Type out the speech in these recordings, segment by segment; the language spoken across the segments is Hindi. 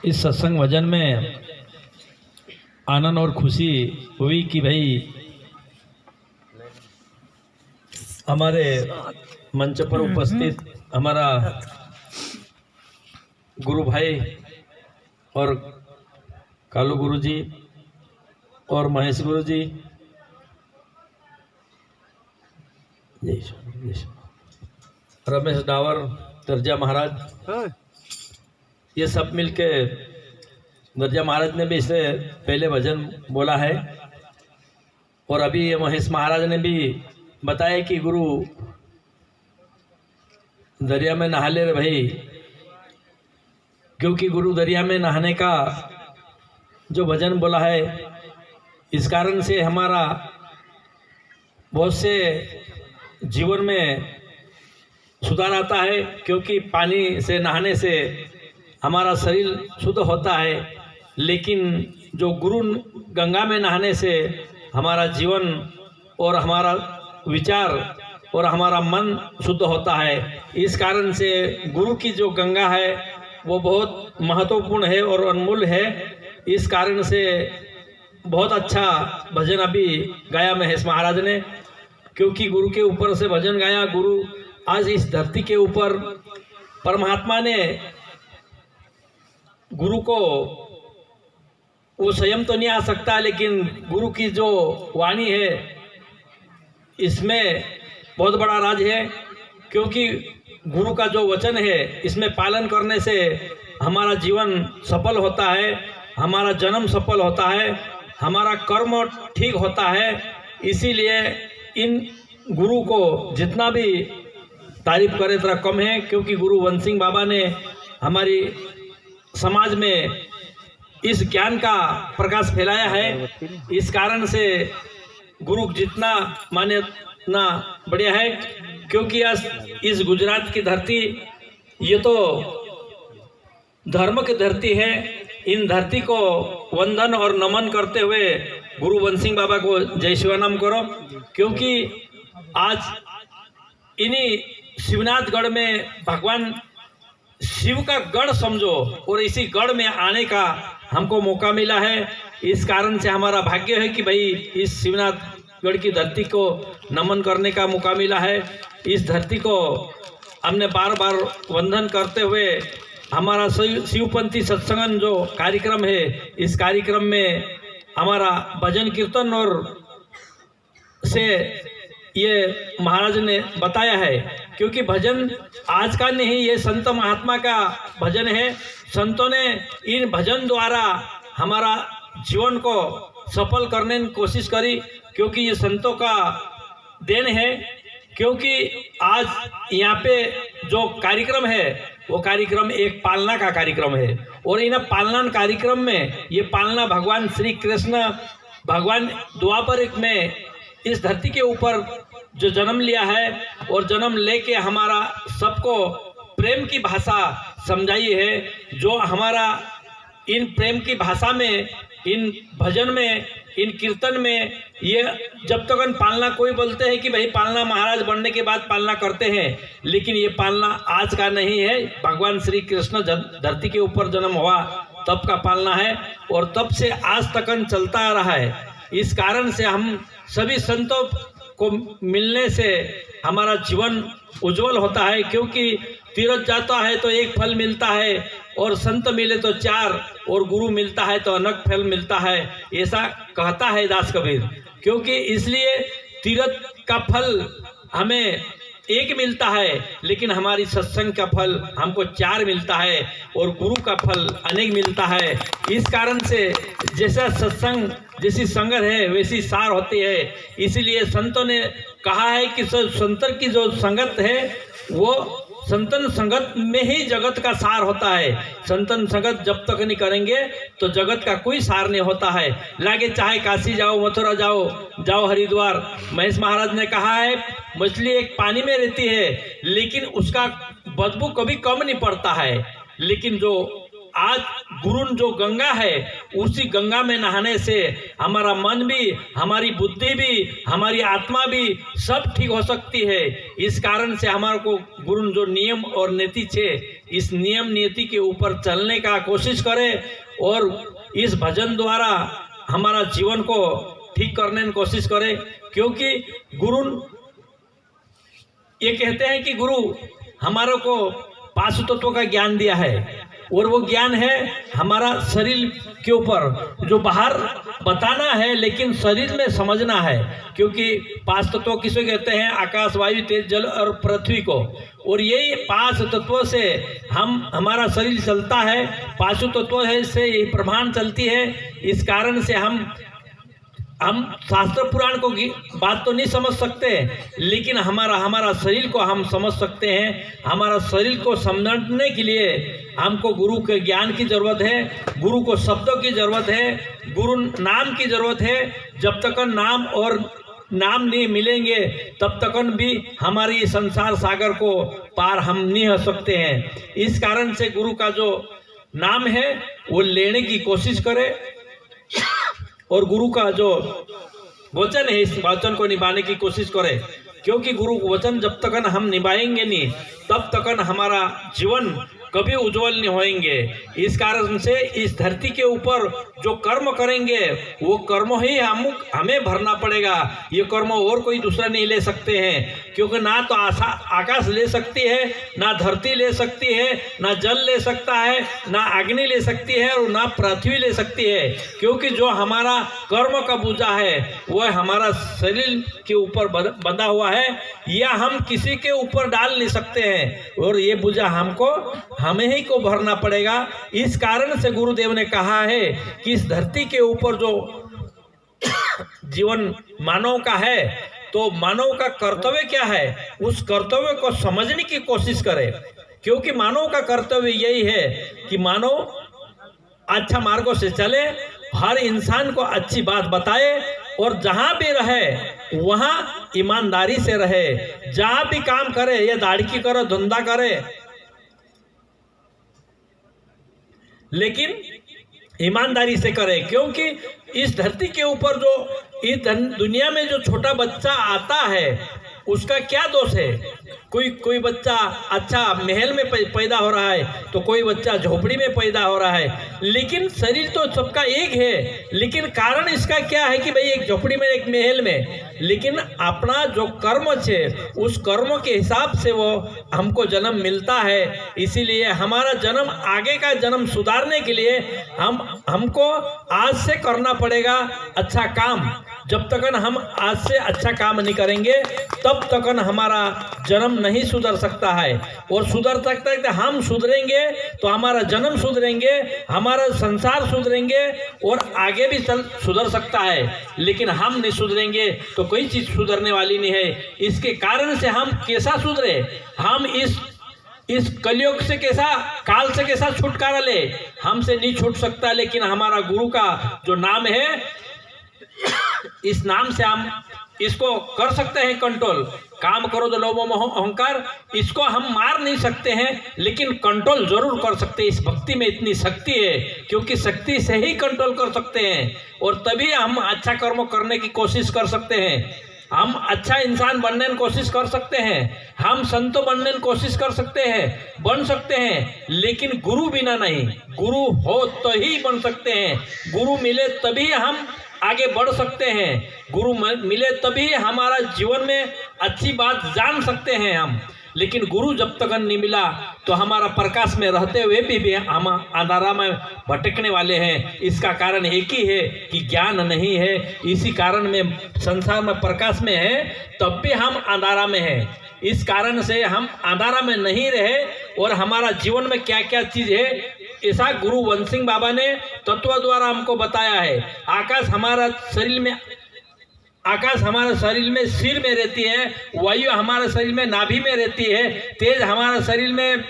इस सत्संग भजन में आनंद और खुशी हुई कि भाई हमारे मंच पर उपस्थित हमारा गुरु भाई और कालू गुरु जी और महेश गुरु जी, रमेश डावर, दर्जा महाराज, ये सब मिलके दर्जा महाराज ने भी इससे पहले भजन बोला है और अभी ये महेश महाराज ने भी बताया कि गुरु दरिया में नहा ले रे भाई, क्योंकि गुरु दरिया में नहाने का जो भजन बोला है इस कारण से हमारा बहुत से जीवन में सुधार आता है, क्योंकि पानी से नहाने से हमारा शरीर शुद्ध होता है, लेकिन जो गुरु गंगा में नहाने से हमारा जीवन और हमारा विचार और हमारा मन शुद्ध होता है। इस कारण से गुरु की जो गंगा है वो बहुत महत्वपूर्ण है और अनमोल है। इस कारण से बहुत अच्छा भजन अभी गाया महेश महाराज ने, क्योंकि गुरु के ऊपर से भजन गाया। गुरु आज इस धरती के ऊपर परमात्मा ने गुरु को, वो स्वयं तो नहीं आ सकता, लेकिन गुरु की जो वाणी है इसमें बहुत बड़ा राज है, क्योंकि गुरु का जो वचन है इसमें पालन करने से हमारा जीवन सफल होता है, हमारा जन्म सफल होता है, हमारा कर्म ठीक होता है। इसीलिए इन गुरु को जितना भी तारीफ करे इतना कम है, क्योंकि गुरु वंश सिंह बाबा ने हमारी समाज में इस ज्ञान का प्रकाश फैलाया है। इस कारण से गुरु जितना माने उतना बढ़िया है, क्योंकि आज इस गुजरात की धरती ये तो धर्म की धरती है। इन धरती को वंदन और नमन करते हुए गुरु वंश सिंह बाबा को जय शिवानाम करो, क्योंकि आज इन्हीं शिवनाथगढ़ में भगवान शिव का गढ़ समझो और इसी गढ़ में आने का हमको मौका मिला है। इस कारण से हमारा भाग्य है कि भाई इस शिवनाथगढ़ की धरती को नमन करने का मौका मिला है। इस धरती को हमने बार बार वंदन करते हुए हमारा शिवपंथी सत्संगन जो कार्यक्रम है, इस कार्यक्रम में हमारा भजन कीर्तन और से ये महाराज ने बताया है, क्योंकि भजन आज का नहीं, ये संत महात्मा का भजन है। संतों ने इन भजन द्वारा हमारा जीवन को सफल करने की कोशिश करी, क्योंकि ये संतों का देन है। क्योंकि आज यहाँ पे जो कार्यक्रम है वो कार्यक्रम एक पालना का कार्यक्रम है, और इन पालना कार्यक्रम में ये पालना भगवान श्री कृष्ण भगवान द्वापर में इस धरती के ऊपर जो जन्म लिया है और जन्म लेके हमारा सबको प्रेम की भाषा समझाई है। जो हमारा इन प्रेम की भाषा में, इन भजन में, इन कीर्तन में, ये जब तक पालना कोई बोलते हैं कि भाई पालना महाराज बनने के बाद पालना करते हैं, लेकिन ये पालना आज का नहीं है। भगवान श्री कृष्ण धरती के ऊपर जन्म हुआ तब का पालना है, और तब से आज तक चलता आ रहा है। इस कारण से हम सभी संतों को मिलने से हमारा जीवन उज्जवल होता है, क्योंकि तीर्थ जाता है तो एक फल मिलता है, और संत मिले तो चार, और गुरु मिलता है तो अनेक फल मिलता है, ऐसा कहता है दास कबीर। क्योंकि इसलिए तीर्थ का फल हमें एक मिलता है, लेकिन हमारी सत्संग का फल हमको चार मिलता है, और गुरु का फल अनेक मिलता है। इस कारण से जैसा सत्संग जैसी संगत है वैसी सार होती है। इसीलिए संतों ने कहा है कि संतन की जो संगत है वो संतन संगत में ही जगत का सार होता है। संतन संगत जब तक नहीं करेंगे तो जगत का कोई सार नहीं होता है। लागे चाहे काशी जाओ, मथुरा जाओ हरिद्वार। महेश महाराज ने कहा है मछली एक पानी में रहती है, लेकिन उसका बदबू कभी कम नहीं पड़ता है। लेकिन जो आज गुरु जो गंगा है, उसी गंगा में नहाने से हमारा मन भी, हमारी बुद्धि भी, हमारी आत्मा भी सब ठीक हो सकती है। इस कारण से हमारे को गुरु जो नियम और नीति छे इस नियम नियति के ऊपर चलने का कोशिश करें और इस भजन द्वारा हमारा जीवन को ठीक करने की कोशिश करें। क्योंकि गुरु ये कहते हैं कि गुरु हमारे को पांच तत्वों का ज्ञान दिया है और वो ज्ञान है हमारा शरीर के ऊपर जो बाहर बताना है लेकिन शरीर में समझना है। क्योंकि पांच तत्व किसे कहते हैं? आकाश, वायु, तेज, जल और पृथ्वी को। और यही पांच तत्वों से हमारा शरीर चलता है, पांचों तत्वों से ये प्रमाण चलती है। इस कारण से हम शास्त्र पुराण को बात तो नहीं समझ सकते, लेकिन हमारा शरीर को हम समझ सकते हैं। हमारा शरीर को समझने के लिए हमको गुरु के ज्ञान की जरूरत है, गुरु को शब्दों की जरूरत है, गुरु नाम की जरूरत है। जब तक नाम और नाम नहीं मिलेंगे तब तक भी हमारी संसार सागर को पार हम नहीं हो सकते हैं। इस कारण से गुरु का जो नाम है वो लेने की कोशिश करें और गुरु का जो वचन है इस वचन को निभाने की कोशिश करें। क्योंकि गुरु वचन जब तक हम निभाएंगे नहीं तब तक हमारा जीवन कभी उज्जवल नहीं होएंगे। इस कारण से इस धरती के ऊपर जो कर्म करेंगे वो कर्म ही हमें भरना पड़ेगा। ये कर्म और कोई दूसरा नहीं ले सकते हैं। क्योंकि ना तो आकाश ले सकती है, ना धरती ले सकती है, ना जल ले सकता है, ना अग्नि ले सकती है और ना पृथ्वी ले सकती है। क्योंकि जो हमारा कर्म का बोझा है वह हमारा शरीर के ऊपर बंधा हुआ है, या हम किसी के ऊपर डाल नहीं सकते हैं और ये बोझा हमें ही को भरना पड़ेगा। इस कारण से गुरुदेव ने कहा है कि इस धरती के ऊपर जो जीवन मानव का है तो मानव का कर्तव्य क्या है, उस कर्तव्य को समझने की कोशिश करें। क्योंकि मानव का कर्तव्य यही है कि मानव अच्छा मार्गों से चले, हर इंसान को अच्छी बात बताए और जहां भी रहे वहां ईमानदारी से रहे। जहां भी काम करे, या दाढ़ी करे, धंधा करे, लेकिन ईमानदारी से करे। क्योंकि इस धरती के ऊपर जो इस दुनिया में जो छोटा बच्चा आता है उसका क्या दोष है? कोई बच्चा अच्छा महल में पैदा हो रहा है तो कोई बच्चा झोपड़ी में पैदा हो रहा है, लेकिन शरीर तो सबका एक है। लेकिन कारण इसका क्या है कि भाई एक झोपड़ी में एक महल में, लेकिन अपना जो कर्म है उस कर्म के हिसाब से वो हमको जन्म मिलता है। इसीलिए हमारा जन्म, आगे का जन्म सुधारने के लिए हमको आज से करना पड़ेगा अच्छा काम। जब तक हम आज से अच्छा काम नहीं करेंगे तब तक हमारा जन्म नहीं सुधर सकता है। और सुधर सकता है तो हम सुधरेंगे तो हमारा जन्म सुधरेंगे, हमारा संसार सुधरेंगे और आगे भी सुधर सकता है। लेकिन हम नहीं सुधरेंगे तो कोई चीज सुधरने वाली नहीं है। इसके कारण से हम कैसा सुधरे? हम इस कलयुग से कैसा, काल से कैसा छुटकारा ले? हमसे नहीं छूट सकता। लेकिन हमारा गुरु का जो नाम है, इस नाम से हम इसको कर सकते हैं कंट्रोल। काम करो तो लोभ मोह अहंकार, इसको हम मार नहीं सकते हैं लेकिन कंट्रोल जरूर कर सकते हैं। इस भक्ति में इतनी शक्ति है, क्योंकि शक्ति से ही कंट्रोल कर सकते हैं और तभी हम अच्छा कर्म करने की कोशिश कर सकते हैं। हम अच्छा इंसान बनने की कोशिश कर सकते हैं, हम संतो बनने की कोशिश कर सकते हैं, बन सकते हैं, लेकिन गुरु बिना नहीं। गुरु हो तो ही बन सकते हैं। गुरु मिले तभी हम आगे बढ़ सकते हैं। गुरु मिले तभी हमारा जीवन में अच्छी बात जान सकते हैं हम। लेकिन गुरु जब तक नहीं मिला तो हमारा प्रकाश में रहते हुए भी हम अंधारा में भटकने वाले हैं। इसका कारण एक ही है कि ज्ञान नहीं है। इसी कारण में संसार में प्रकाश में है तब भी हम अंधारा में हैं। इस कारण से हम अंधारा में नहीं रहे और हमारा जीवन में क्या क्या चीज़ है, ऐसा गुरु वन सिंह बाबा ने तत्व द्वारा हमको बताया है। आकाश हमारा शरीर में सिर में रहती है, वायु हमारे शरीर में नाभि में रहती है, तेज हमारे शरीर में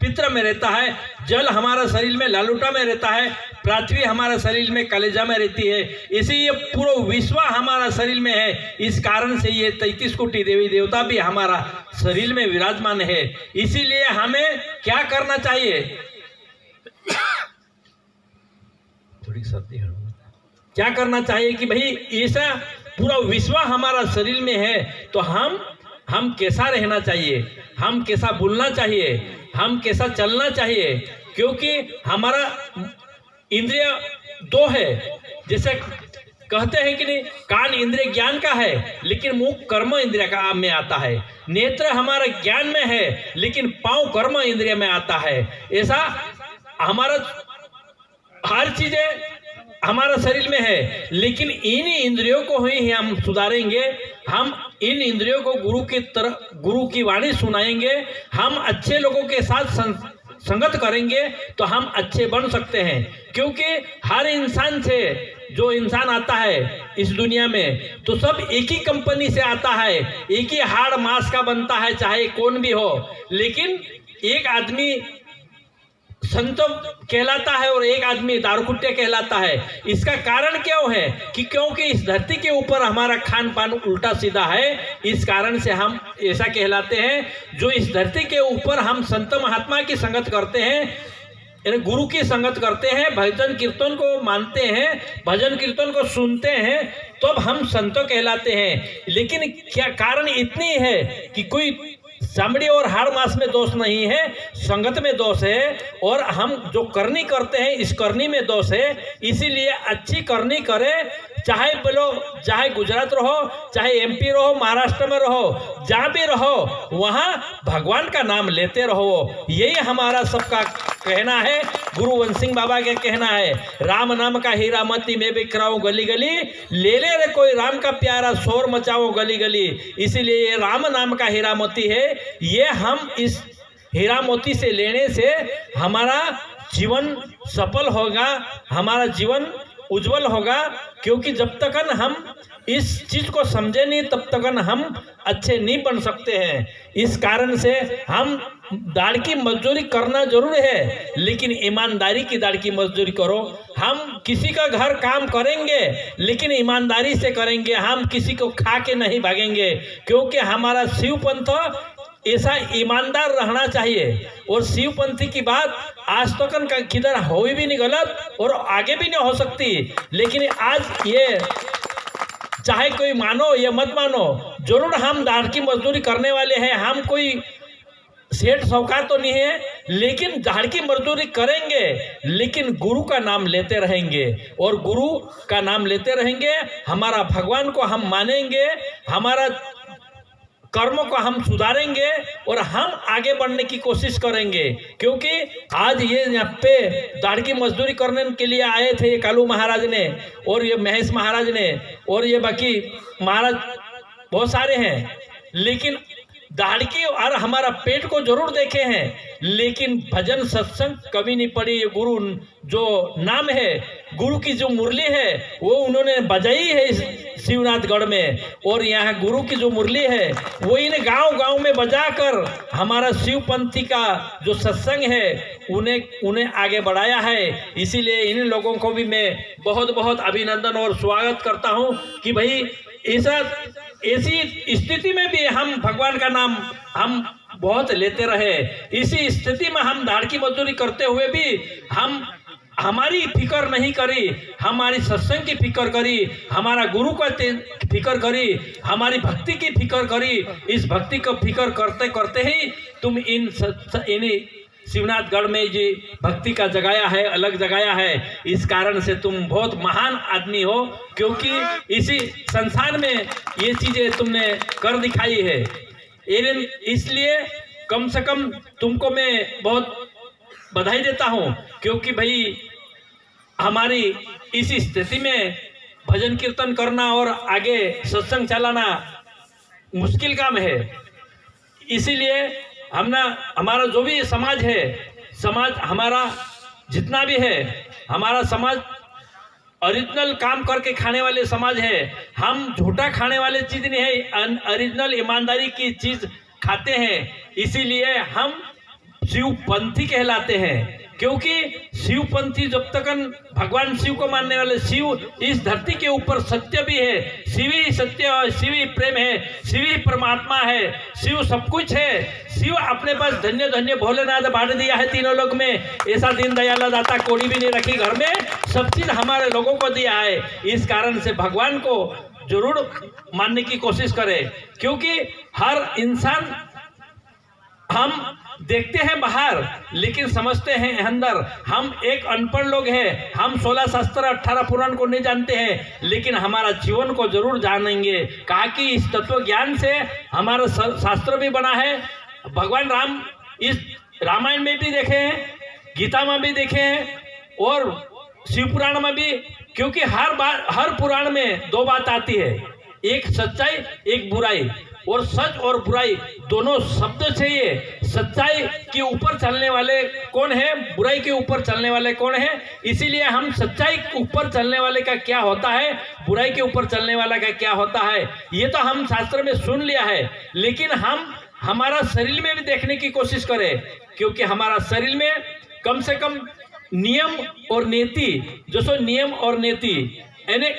पित्र में रहता है, जल हमारा शरीर में लालूटा में रहता है, पृथ्वी हमारे शरीर में कलेजा में रहती है। इसी ये पूरा विश्व हमारा शरीर में है। इस कारण से ये 33 कोटि देवी देवता भी हमारा शरीर में विराजमान है। इसीलिए हमें क्या करना चाहिए? थोड़ी सर्दी है, क्या करना चाहिए कि भाई ऐसा पूरा विश्व हमारा शरीर में है तो हम कैसा रहना चाहिए, हम कैसा बोलना चाहिए, हम कैसा चलना चाहिए, क्योंकि हमारा इंद्रिय दो है। जैसे कहते हैं कि नहीं, कान इंद्रिय ज्ञान का है लेकिन मुख कर्म इंद्रिय का में आता है, नेत्र हमारा ज्ञान में है लेकिन पांव कर्म इंद्रिय में आता है। ऐसा हमारा हर चीजें हमारा शरीर में है, लेकिन इन इंद्रियों को ही हम सुधारेंगे। हम इन इंद्रियों को गुरु की वाणी सुनाएंगे, हम अच्छे लोगों के साथ संगत करेंगे तो हम अच्छे बन सकते हैं। क्योंकि हर इंसान से जो इंसान आता है इस दुनिया में, तो सब एक ही कंपनी से आता है, एक ही हाड़ मांस का बनता है, चाहे कौन भी हो। लेकिन एक आदमी संत कहलाता है और एक आदमी दारूकुट्टे कहलाता है। इसका कारण क्यों है कि क्योंकि इस धरती के ऊपर हमारा खान पान उल्टा सीधा है, इस कारण से हम ऐसा कहलाते हैं। जो इस धरती के ऊपर हम संत महात्मा की संगत करते हैं, गुरु की संगत करते हैं, भजन कीर्तन को मानते हैं, भजन कीर्तन को सुनते हैं, तो अब हम संत कहलाते हैं। लेकिन क्या कारण इतनी है कि कोई चमड़ी और हाड़ मांस में दोष नहीं है, संगत में दोष है। और हम जो करनी करते हैं इस करनी में दोष है। इसीलिए अच्छी करनी करें, चाहे बोलो चाहे गुजरात रहो, चाहे एमपी रहो, महाराष्ट्र में रहो, जहाँ भी रहो वहाँ भगवान का नाम लेते रहो। यही हमारा सबका कहना है, गुरु वंशिंग बाबा का कहना है। राम नाम का हीरा मोती मैं बिखराऊं गली गली, ले ले रे कोई राम का प्यारा शोर मचाओ गली गली। इसीलिए ये राम नाम का हीरा मोती है। ये हम इस हीरा मोती से लेने से हमारा जीवन सफल होगा, हमारा जीवन उज्जवल होगा। क्योंकि जब तक हम इस चीज को समझे नहीं तब तक हम अच्छे नहीं बन सकते हैं। इस कारण से हम दाढ़ की मजदूरी करना जरूर है, लेकिन ईमानदारी की दाढ़ की मजदूरी करो। हम किसी का घर काम करेंगे लेकिन ईमानदारी से करेंगे, हम किसी को खा के नहीं भागेंगे। क्योंकि हमारा शिव पंथ ऐसा ईमानदार रहना चाहिए। और शिवपंथी की बात आज तक किधर हो भी नहीं गलत और आगे भी नहीं हो सकती। लेकिन आज ये चाहे कोई मानो या मत मानो, जरूर हम दाढ़ की मजदूरी करने वाले हैं। हम कोई सेठ साहूकार तो नहीं है, लेकिन दाढ़ की मजदूरी करेंगे, लेकिन गुरु का नाम लेते रहेंगे। और गुरु का नाम लेते रहेंगे, हमारा भगवान को हम मानेंगे, हमारा कर्मों को हम सुधारेंगे और हम आगे बढ़ने की कोशिश करेंगे। क्योंकि आज ये यहाँ पे दाढ़ की मजदूरी करने के लिए आए थे ये कालू महाराज ने और ये महेश महाराज ने और ये बाकी महाराज बहुत सारे हैं, लेकिन दाढ़ की और हमारा पेट को जरूर देखे हैं, लेकिन भजन सत्संग कभी नहीं पड़ी। ये गुरु जो नाम है, गुरु की जो मुरली है वो उन्होंने बजाई है इस शिवनाथगढ़ में। और यहाँ गुरु की जो मुरली है वो इन्हें गांव-गांव में बजाकर हमारा शिवपंथी का जो सत्संग है उन्हें आगे बढ़ाया है। इसीलिए इन लोगों को भी मैं बहुत बहुत अभिनंदन और स्वागत करता हूँ कि भाई ऐसी स्थिति में भी हम भगवान का नाम हम बहुत लेते रहे। इसी स्थिति में हम दाढ़ की मजदूरी करते हुए भी हम हमारी फिक्र नहीं करी, हमारी सत्संग की फिक्र करी, हमारा गुरु का फिक्र करी, हमारी भक्ति की फिक्र करी। इस भक्ति को फिक्र करते करते ही तुम इन शिवनाथगढ़ में जी भक्ति का जगाया है, अलग जगाया है। इस कारण से तुम बहुत महान आदमी हो, क्योंकि इसी संसार में ये चीजें तुमने कर दिखाई है। इसलिए कम से कम तुमको मैं बहुत बधाई देता हूँ, क्योंकि भाई हमारी इस स्थिति में भजन कीर्तन करना और आगे सत्संग चलाना मुश्किल काम है। इसीलिए हमारा जो भी समाज है, समाज हमारा जितना भी है, हमारा समाज ओरिजिनल काम करके खाने वाले समाज है। हम झूठा खाने वाले चीज नहीं है, ओरिजिनल ईमानदारी की चीज खाते हैं। इसीलिए हम शिवपंथी कहलाते हैं, क्योंकि शिवपंथी जब तक भगवान शिव को मानने वाले, शिव इस धरती के ऊपर सत्य भी है, शिव ही सत्य है, शिव ही प्रेम है, शिव ही परमात्मा है, शिव सब कुछ है। शिव अपने पास धन्य धन्य भोलेनाथ बांट दिया है तीनों लोग में। ऐसा दीन दयाल दाता कोड़ी भी नहीं रखी घर में, सब चीज हमारे लोगों को दिया है। इस कारण से भगवान को जरूर मानने की कोशिश करें, क्योंकि हर इंसान हम देखते हैं बाहर लेकिन समझते हैं अंदर। हम एक अनपढ़ लोग हैं, हम 16 शास्त्र 18 पुराण को नहीं जानते हैं, लेकिन हमारा जीवन को जरूर जानेंगे। कहा कि इस तत्व ज्ञान से हमारा शास्त्र भी बना है। भगवान राम इस रामायण में भी देखे हैं, गीता में भी देखे हैं और शिव पुराण में भी, क्योंकि हर पुराण में दो बात आती है, एक सच्चाई एक बुराई। और सच और बुराई दोनों शब्द चाहिए। सच्चाई के ऊपर चलने वाले कौन है, बुराई के ऊपर चलने वाले कौन है। इसीलिए हम सच्चाई के ऊपर चलने वाले का क्या होता है, बुराई के ऊपर चलने वाला का क्या होता है, ये तो हम शास्त्र में सुन लिया है। लेकिन हम हमारा शरीर में भी देखने की कोशिश करें, क्योंकि हमारा शरीर में कम से कम नियम और नीति, जो सो नियम और नीति यानी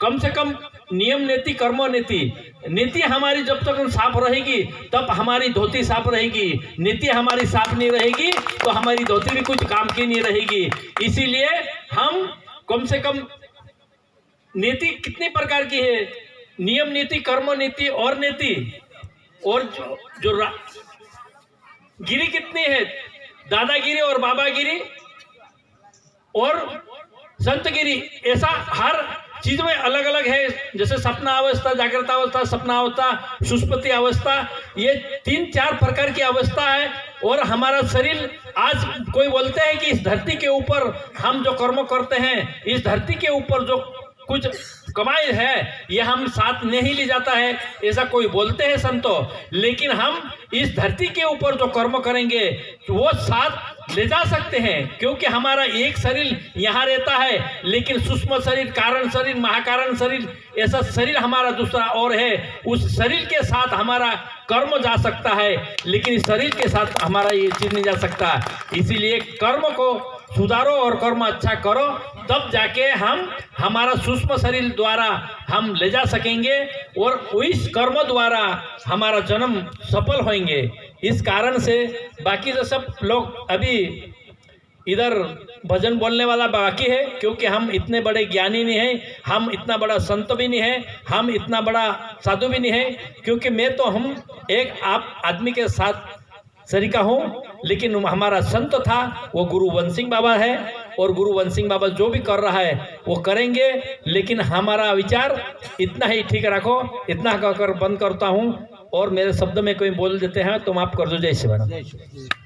कम से कम नियम नीति कर्म नीति। नीति हमारी जब तक साफ रहेगी तब हमारी धोती साफ रहेगी। नीति हमारी साफ नहीं रहेगी तो हमारी धोती भी कुछ काम की नहीं रहेगी। इसीलिए हम कम से कम नीति कितने प्रकार की है, नियम नीति कर्म नीति और नीति, और जो गिरी कितनी है, दादागिरी और बाबागिरी और संतगिरी। ऐसा हर चीज में अलग अलग है। जैसे सपना अवस्था, जागृत अवस्था, सपना अवस्था, सुषुप्ति अवस्था, ये 3-4 प्रकार की अवस्था है। और हमारा शरीर, आज कोई बोलते हैं कि इस धरती के ऊपर हम जो कर्म करते हैं, इस धरती के ऊपर जो कुछ कमाई है, ये हम साथ नहीं ले जाता है, ऐसा कोई बोलते हैं संतों। लेकिन हम इस धरती के ऊपर जो कर्म करेंगे वो साथ ले जा सकते हैं, क्योंकि हमारा एक शरीर यहाँ रहता है, लेकिन सूक्ष्म शरीर, कारण शरीर, महाकारण शरीर, ऐसा शरीर हमारा दूसरा और है। उस शरीर के साथ हमारा कर्म जा सकता है, लेकिन इस शरीर के साथ हमारा ये चीज नहीं जा सकता। इसीलिए कर्म को सुधारो और कर्म अच्छा करो, तब जाके हम हमारा सूक्ष्म शरीर द्वारा हम ले जा सकेंगे और इस कर्म द्वारा हमारा जन्म सफल होंगे। इस कारण से बाकी जो सब लोग अभी इधर भजन बोलने वाला बाकी है, क्योंकि हम इतने बड़े ज्ञानी नहीं हैं, हम इतना बड़ा संत भी नहीं है, हम इतना बड़ा साधु भी नहीं है। क्योंकि मैं तो हम एक आप आदमी के साथ सरीका हूँ, लेकिन हमारा संत था वो गुरु वन सिंह बाबा है, और गुरु वन सिंह बाबा जो भी कर रहा है वो करेंगे। लेकिन हमारा विचार इतना ही ठीक रखो। इतना कहकर बंद करता हूँ, और मेरे शब्द में कोई बोल देते हैं तो माफ कर दो। जय शिव।